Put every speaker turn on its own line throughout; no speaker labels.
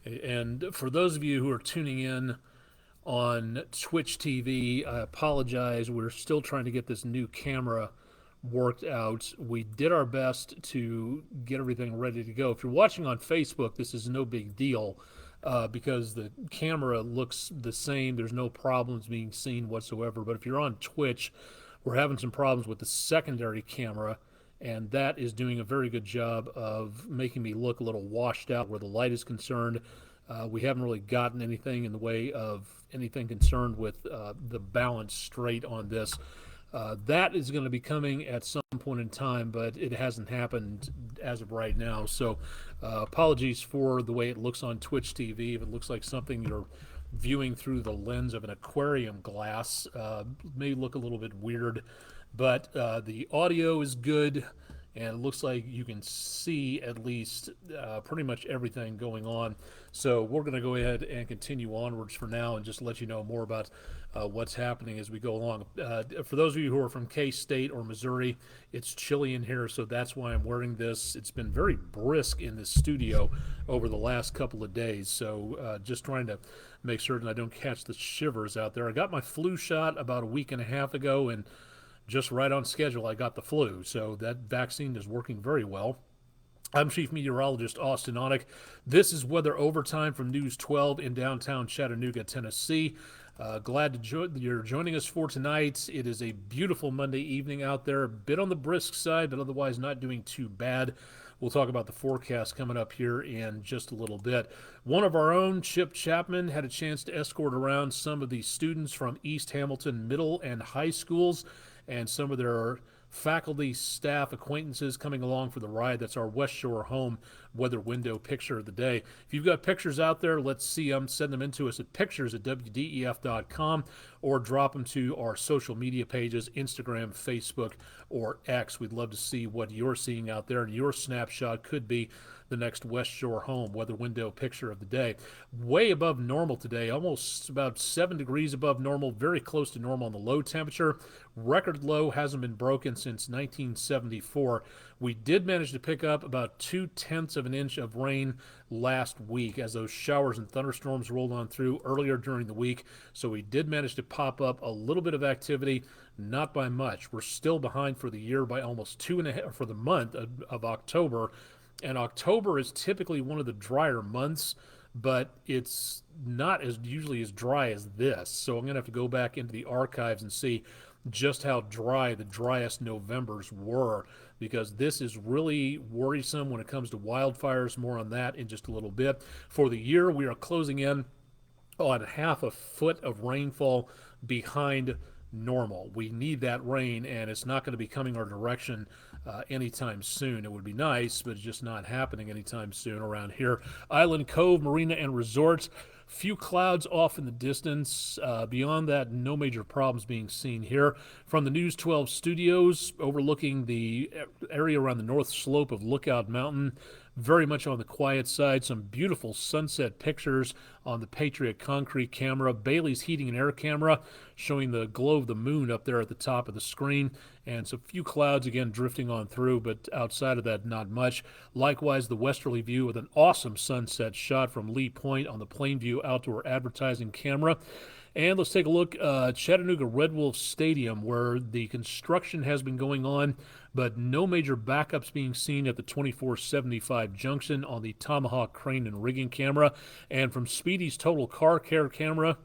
And for those of you who are tuning in on Twitch TV, I apologize. We're still trying to get this new camera worked out. We did our best to get everything ready to go. If you're watching on Facebook, this is no big deal because the camera looks the same. There's no problems being seen whatsoever. But if you're on Twitch, we're having some problems with the secondary camera, and that is doing a very good job of making me look a little washed out where the light is concerned. We haven't really gotten anything in the way of anything concerned with the balance straight on this. That is going to be coming at some point in time, but it hasn't happened as of right now. So apologies for the way it looks on Twitch TV. If it looks like something you're viewing through the lens of an aquarium glass, may look a little bit weird, but the audio is good, and it looks like you can see at least pretty much everything going on. So we're going to go ahead and continue onwards for now and just let you know more about what's happening as we go along. For those of you who are from K-State or Missouri, it's chilly in here, so that's why I'm wearing this. It's been very brisk in this studio over the last couple of days, so just trying to make certain I don't catch the shivers out there. I got my flu shot about a week and a half ago, and just right on schedule, I got the flu. So that vaccine is working very well. I'm Chief Meteorologist Austin Onek. This is Weather Overtime from News 12 in downtown Chattanooga, Tennessee. Glad you're joining us for tonight. It is a beautiful Monday evening out there, a bit on the brisk side, but otherwise not doing too bad. We'll talk about the forecast coming up here in just a little bit. One of our own, Chip Chapman, had a chance to escort around some of the students from East Hamilton middle and high schools and some of their faculty, staff, acquaintances coming along for the ride. That's our West Shore Home weather window picture of the day. If you've got pictures out there, let's see them. Send them in to us at pictures@wdef.com or drop them to our social media pages, Instagram, Facebook, or X. We'd love to see what you're seeing out there, and your snapshot could be the next West Shore Home weather window picture of the day. Way above normal today, almost about 7 degrees above normal, very close to normal on the low temperature. Record low hasn't been broken since 1974. We did manage to pick up about 0.2 of an inch of rain last week as those showers and thunderstorms rolled on through earlier during the week. So we did manage to pop up a little bit of activity, not by much. We're still behind for the year by almost 2.5 for the month of October. And October is typically one of the drier months, but it's not as usually as dry as this. So I'm going to have to go back into the archives and see just how dry the driest Novembers were, because this is really worrisome when it comes to wildfires. More on that in just a little bit. For the year, we are closing in on half a foot of rainfall behind normal. We need that rain, and it's not going to be coming our direction anytime soon. It would be nice, but it's just not happening anytime soon around here. Island Cove Marina and Resort, few clouds off in the distance. Beyond that, no major problems being seen here. From the News 12 studios overlooking the area around the north slope of Lookout Mountain, very much on the quiet side. Some beautiful sunset pictures on the Patriot Concrete camera. Bailey's Heating and Air camera showing the glow of the moon up there at the top of the screen. And some few clouds again drifting on through, but outside of that, not much. Likewise, the westerly view with an awesome sunset shot from Lee Point on the Plainview Outdoor Advertising camera. And let's take a look at Chattanooga Red Wolf Stadium, where the construction has been going on, but no major backups being seen at the 2475 junction on the Tomahawk crane and rigging camera. And from Speedy's Total Car Care camera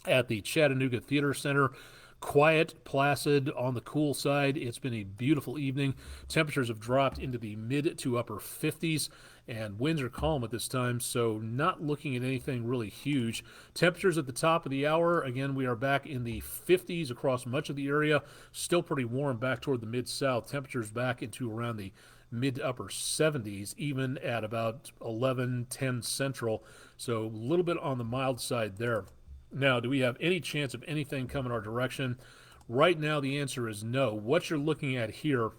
at the Chattanooga Theater Center, quiet, placid, on the cool side. It's been a beautiful evening. Temperatures have dropped into the mid to upper 50s, and winds are calm at this time, so not looking at anything really huge. Temperatures at the top of the hour, again, we are back in the 50s across much of the area. Still pretty warm back toward the mid-south. Temperatures back into around the mid to upper 70s, even at about 11:10 Central, so a little bit on the mild side there. Now, do we have any chance of anything coming our direction? Right now, the answer is no. What you're looking at here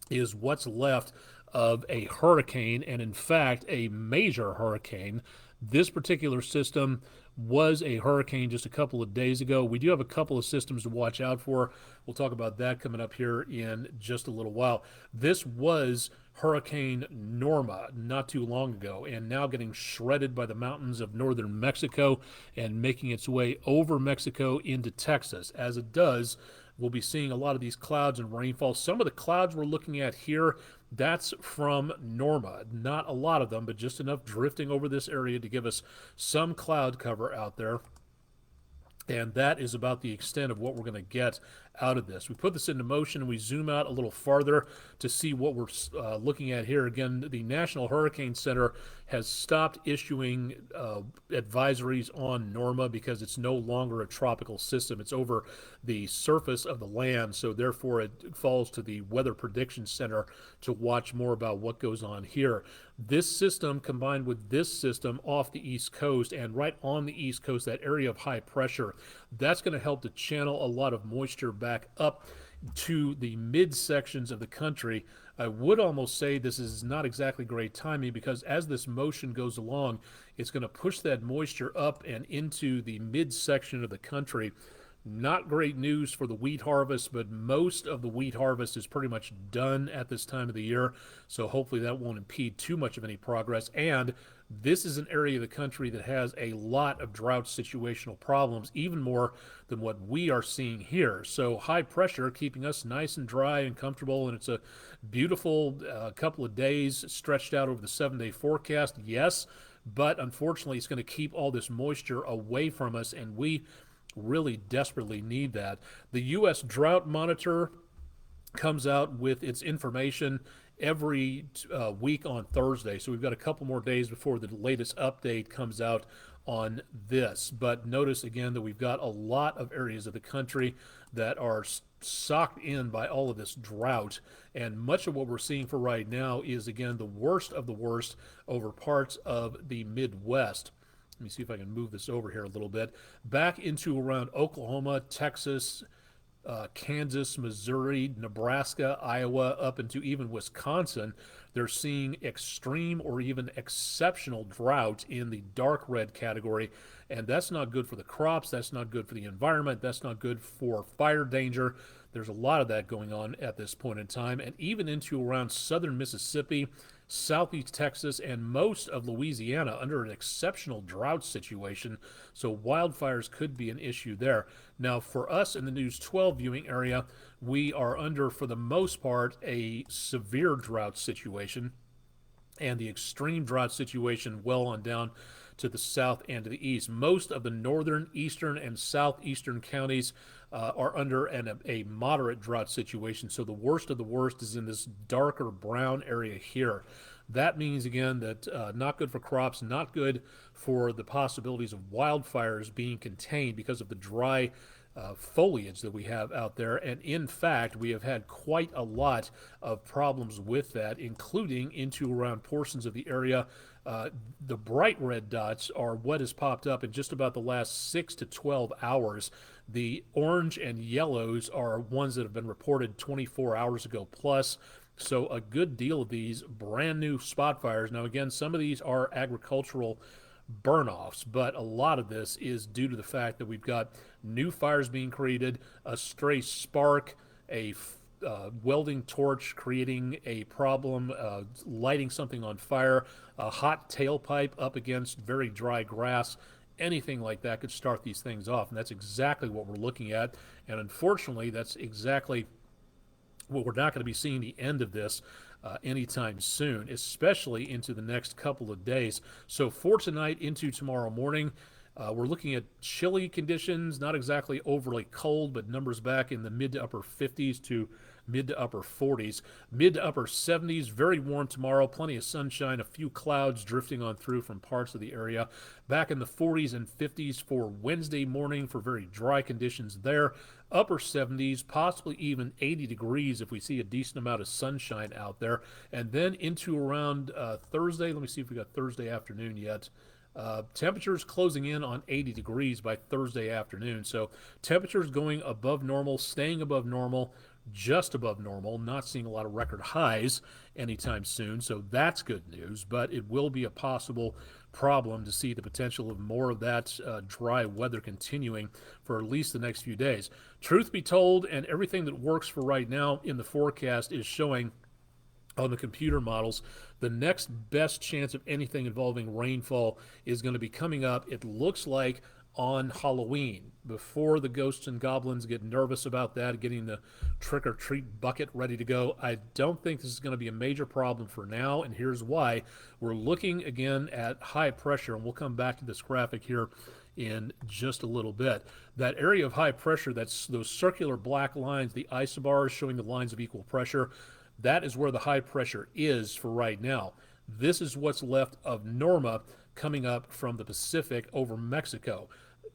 is what's left of a hurricane, and in fact, a major hurricane. This particular system was a hurricane just a couple of days ago. We do have a couple of systems to watch out for. We'll talk about that coming up here in just a little while. This was Hurricane Norma not too long ago, and now getting shredded by the mountains of northern Mexico and making its way over Mexico into Texas. As it does, we'll be seeing a lot of these clouds and rainfall. Some of the clouds we're looking at here, that's from Norma. Not a lot of them, but just enough drifting over this area to give us some cloud cover out there. And that is about the extent of what we're going to get out of this. We put this into motion and we zoom out a little farther to see what we're looking at here. Again, the National Hurricane Center has stopped issuing advisories on Norma because it's no longer a tropical system. It's over the surface of the land, so therefore it falls to the Weather Prediction Center to watch more about what goes on here. This system combined with this system off the East Coast and right on the East Coast, that area of high pressure, that's going to help to channel a lot of moisture back up to the mid sections of the country. I would almost say this is not exactly great timing because as this motion goes along, it's going to push that moisture up and into the mid section of the country. Not great news for the wheat harvest, but most of the wheat harvest is pretty much done at this time of the year, so hopefully that won't impede too much of any progress. And this is an area of the country that has a lot of drought situational problems, even more than what we are seeing here. So high pressure keeping us nice and dry and comfortable, and it's a beautiful couple of days stretched out over the 7-day forecast, yes, but unfortunately it's going to keep all this moisture away from us, and we really desperately need that. The U.S. Drought Monitor comes out with its information every week on Thursday, so we've got a couple more days before the latest update comes out on this. But notice again that we've got a lot of areas of the country that are socked in by all of this drought, and much of what we're seeing for right now is again the worst of the worst over parts of the Midwest. Let me see if I can move this over here a little bit. Back into around Oklahoma, Texas, Kansas, Missouri, Nebraska, Iowa, up into even Wisconsin, they're seeing extreme or even exceptional drought in the dark red category, and that's not good for the crops, that's not good for the environment, that's not good for fire danger. There's a lot of that going on at this point in time, and even into around southern Mississippi, southeast Texas, and most of Louisiana under an exceptional drought situation, so wildfires could be an issue there. Now, for us in the News 12 viewing area, we are under, for the most part, a severe drought situation, and the extreme drought situation well on down to the south and to the east. Most of the northern, eastern, and southeastern counties are under a moderate drought situation. So the worst of the worst is in this darker brown area here. That means, again, that not good for crops, not good for the possibilities of wildfires being contained because of the dry foliage that we have out there. And in fact, we have had quite a lot of problems with that, including into around portions of the area. The bright red dots are what has popped up in just about the last 6 to 12 hours. The orange and yellows are ones that have been reported 24 hours ago plus. So a good deal of these brand new spot fires. Now, again, some of these are agricultural burn-offs, but a lot of this is due to the fact that we've got new fires being created, a stray spark, a welding torch creating a problem, lighting something on fire, a hot tailpipe up against very dry grass. Anything like that could start these things off, and that's exactly what we're looking at. And unfortunately, that's exactly what we're not going to be seeing the end of this anytime soon, especially into the next couple of days. So for tonight into tomorrow morning, we're looking at chilly conditions, not exactly overly cold, but numbers back in the mid to upper 50s to mid to upper 40s. Mid to upper 70s, very warm tomorrow, plenty of sunshine, a few clouds drifting on through from parts of the area. Back in the 40s and 50s for Wednesday morning for very dry conditions there. Upper 70s, possibly even 80 degrees if we see a decent amount of sunshine out there. And then into around Thursday, let me see if we got Thursday afternoon yet. Temperatures closing in on 80 degrees by Thursday afternoon. So temperatures going above normal, staying above normal, just above normal, not seeing a lot of record highs anytime soon. So that's good news, but it will be a possible problem to see the potential of more of that dry weather continuing for at least the next few days. Truth be told, and everything that works for right now in the forecast is showing on the computer models. The next best chance of anything involving rainfall is going to be coming up, it looks like, on Halloween, before the ghosts and goblins get nervous about that, getting the trick or treat bucket ready to go. I don't think this is going to be a major problem for now, and here's why. We're looking again at high pressure, and we'll come back to this graphic here in just a little bit. That area of high pressure, that's those circular black lines, the isobars showing the lines of equal pressure, that is where the high pressure is for right now. This is what's left of Norma coming up from the Pacific over Mexico.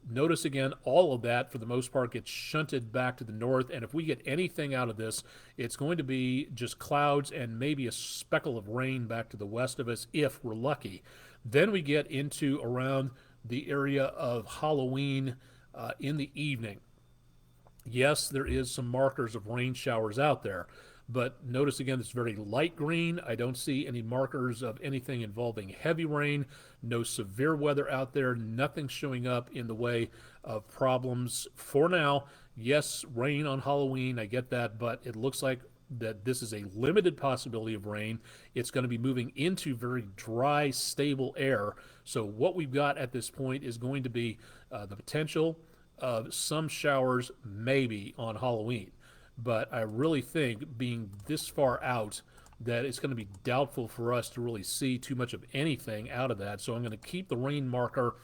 Notice again, all of that for the most part gets shunted back to the north, and if we get anything out of this, it's going to be just clouds and maybe a speckle of rain back to the west of us if we're lucky. Then we get into around the area of Halloween in the evening. Yes, there is some markers of rain showers out there, but notice again, it's very light green. I don't see any markers of anything involving heavy rain, no severe weather out there, nothing showing up in the way of problems for now. Yes, rain on Halloween, I get that, but it looks like that this is a limited possibility of rain. It's going to be moving into very dry, stable air. So what we've got at this point is going to be the potential of some showers maybe on Halloween. But I really think, being this far out, that it's going to be doubtful for us to really see too much of anything out of that. So I'm going to keep the rain marker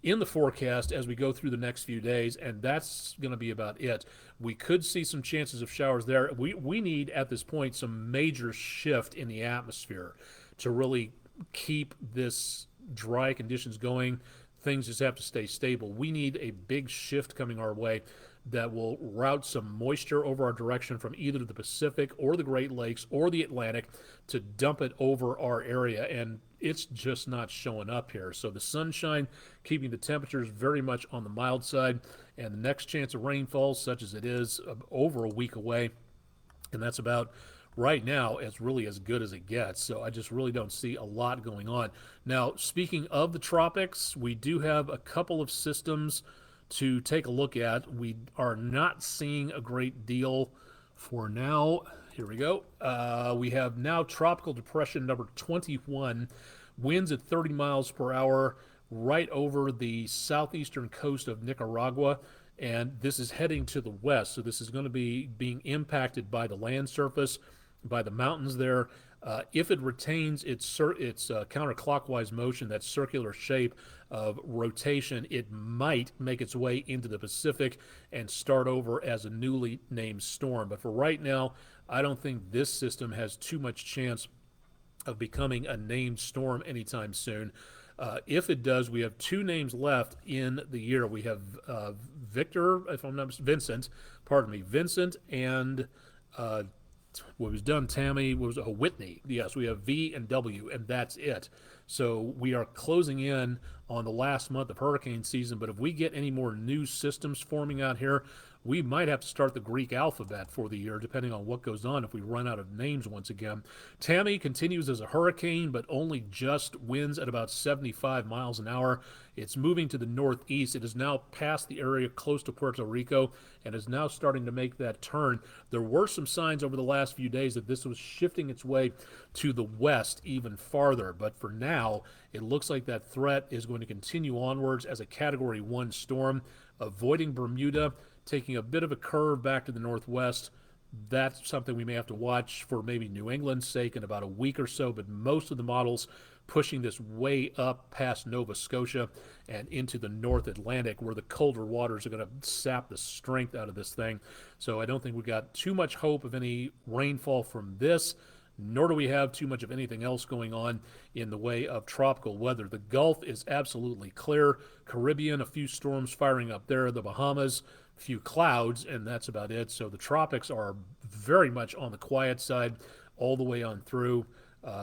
in the forecast as we go through the next few days, and that's going to be about it. We could see some chances of showers there. We need, at this point, some major shift in the atmosphere to really keep this dry conditions going. Things just have to stay stable. We need a big shift coming our way that will route some moisture over our direction from either the Pacific or the Great Lakes or the Atlantic to dump it over our area, and it's just not showing up here. So the sunshine keeping the temperatures very much on the mild side, and the next chance of rainfall, such as it is, over a week away, and that's about right now it's really as good as it gets. So I just really don't see a lot going on. Now, speaking of the tropics, we do have a couple of systems to take a look at. We are not seeing a great deal for now. Here we go. We have now tropical depression number 21, winds at 30 miles per hour right over the southeastern coast of Nicaragua, and this is heading to the west. So this is going to be being impacted by the land surface, by the mountains there. If it retains its counterclockwise motion, that circular shape of rotation, it might make its way into the Pacific and start over as a newly named storm. But for right now, I don't think this system has too much chance of becoming a named storm anytime soon. If it does, we have two names left in the year. We have Vincent, and what was done, Tammy, was a Whitney. Yes, we have V and W, and that's it. So we are closing in on the last month of hurricane season, but if we get any more new systems forming out here, we might have to start the Greek alphabet for the year, depending on what goes on if we run out of names once again. Tammy continues as a hurricane, but only just winds at about 75 miles an hour. It's moving to the northeast. It has now passed the area close to Puerto Rico and is now starting to make that turn. There were some signs over the last few days that this was shifting its way to the west even farther, but for now, it looks like that threat is going to continue onwards as a Category 1 storm, avoiding Bermuda, taking a bit of a curve back to the northwest. That's something we may have to watch for maybe New England's sake in about a week or so, but most of the models pushing this way up past Nova Scotia and into the North Atlantic, where the colder waters are going to sap the strength out of this thing. So I don't think we got too much hope of any rainfall from this, nor do we have too much of anything else going on in the way of tropical weather. The Gulf is absolutely clear. Caribbean, a few storms firing up there. The Bahamas, a few clouds, and that's about it. So the tropics are very much on the quiet side all the way on through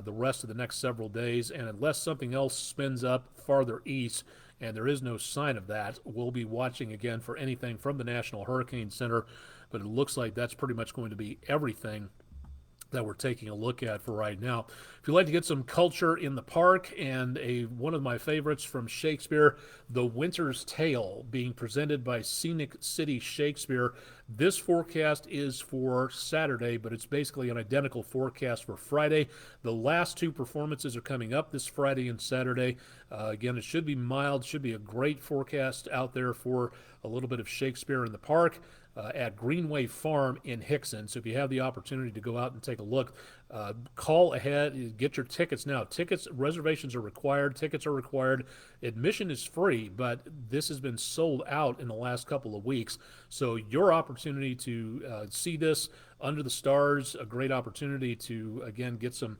the rest of the next several days. And unless something else spins up farther east, and there is no sign of that, we'll be watching again for anything from the National Hurricane Center. But it looks like that's pretty much going to be everything that we're taking a look at for right now. If you'd like to get some culture in the park, and one of my favorites from Shakespeare, The Winter's Tale, being presented by Scenic City Shakespeare. This forecast is for Saturday, but it's basically an identical forecast for Friday. The last two performances are coming up this Friday and Saturday. Again, it should be mild, should be a great forecast out there for a little bit of Shakespeare in the park. At Greenway Farm in Hickson. So if you have the opportunity to go out and take a look, call ahead, get your tickets now. Reservations are required, tickets are required. Admission is free, but this has been sold out in the last couple of weeks. So your opportunity to see this under the stars, a great opportunity to, again, get some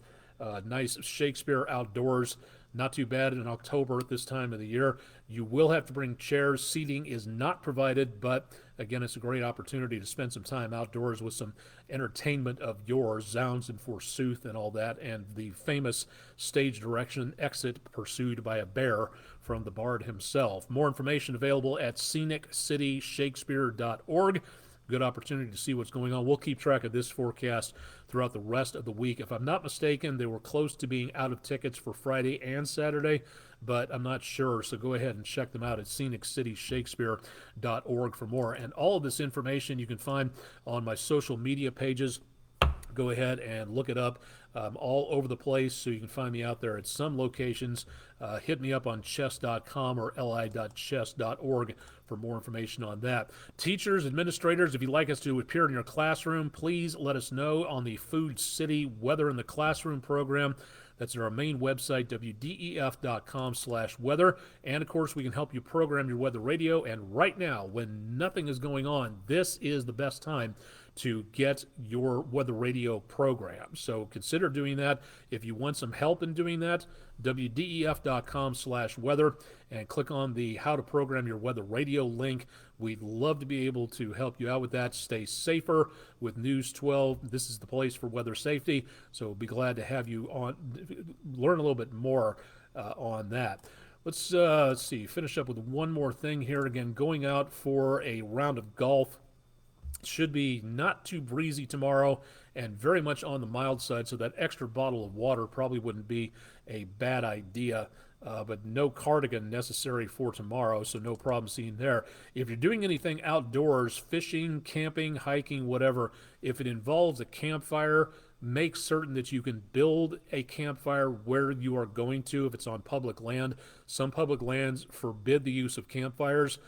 nice Shakespeare outdoors. Not too bad in October at this time of the year. You will have to bring chairs. Seating is not provided, but again, it's a great opportunity to spend some time outdoors with some entertainment of yours, Zounds and Forsooth and all that, and the famous stage direction exit pursued by a bear from the bard himself. More information available at sceniccitysshakespeare.org. Good opportunity to see what's going on. We'll keep track of this forecast throughout the rest of the week. If I'm not mistaken, they were close to being out of tickets for Friday and Saturday, but I'm not sure. So go ahead and check them out at sceniccitysshakespeare.org for more. And all of this information you can find on my social media pages. Go ahead and look it up all over the place, so you can find me out there at some locations. Hit me up on chess.com or li.chess.org for more information on that. Teachers, administrators, if you'd like us to appear in your classroom, please let us know on the Food City Weather in the Classroom program. That's our main website, wdef.com/weather. And, of course, we can help you program your weather radio. And right now, when nothing is going on, this is the best time to get your weather radio program. So consider doing that. If you want some help in doing that, wdef.com/weather, and click on the How to Program Your Weather Radio link. We'd love to be able to help you out with that. Stay safer with News 12. This is the place for weather safety, so we'll be glad to have you on, learn a little bit more on that. Let's see, finish up with one more thing here. Again, going out for a round of golf. Should be not too breezy tomorrow and very much on the mild side, so that extra bottle of water probably wouldn't be a bad idea. But no cardigan necessary for tomorrow, so no problem seeing there. If you're doing anything outdoors, fishing, camping, hiking, whatever, if it involves a campfire, make certain that you can build a campfire where you are going to if it's on public land. Some public lands forbid the use of campfires.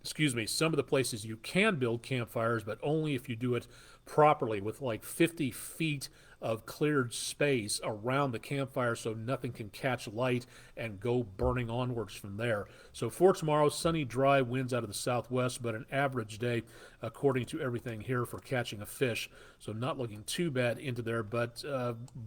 Some of the places you can build campfires, but only if you do it properly with like 50 feet of cleared space around the campfire so nothing can catch light and go burning onwards from there. So for tomorrow, sunny, dry, winds out of the southwest, but an average day according to everything here for catching a fish. So not looking too bad into there, but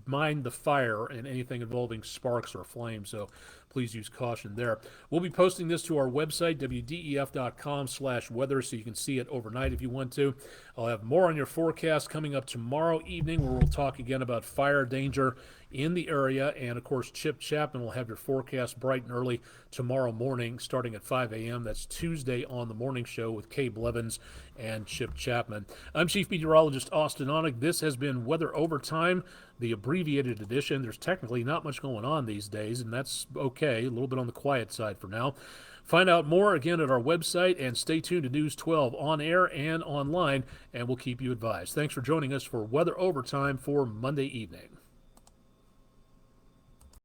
mind the fire and anything involving sparks or flames. So please use caution there. We'll be posting this to our website, wdef.com/weather, so you can see it overnight if you want to. I'll have more on your forecast coming up tomorrow evening, where we'll talk again about fire danger in the area. And, of course, Chip Chapman will have your forecast bright and early tomorrow morning starting at 5 a.m. That's Tuesday on the morning show with Kay Blevins and Chip Chapman. I'm Chief Meteorologist Austin Onig. This has been Weather Overtime, the abbreviated edition. There's technically not much going on these days, and that's okay. A little bit on the quiet side for now. Find out more again at our website, and stay tuned to News 12 on air and online, and we'll keep you advised. Thanks for joining us for Weather Overtime for Monday evening.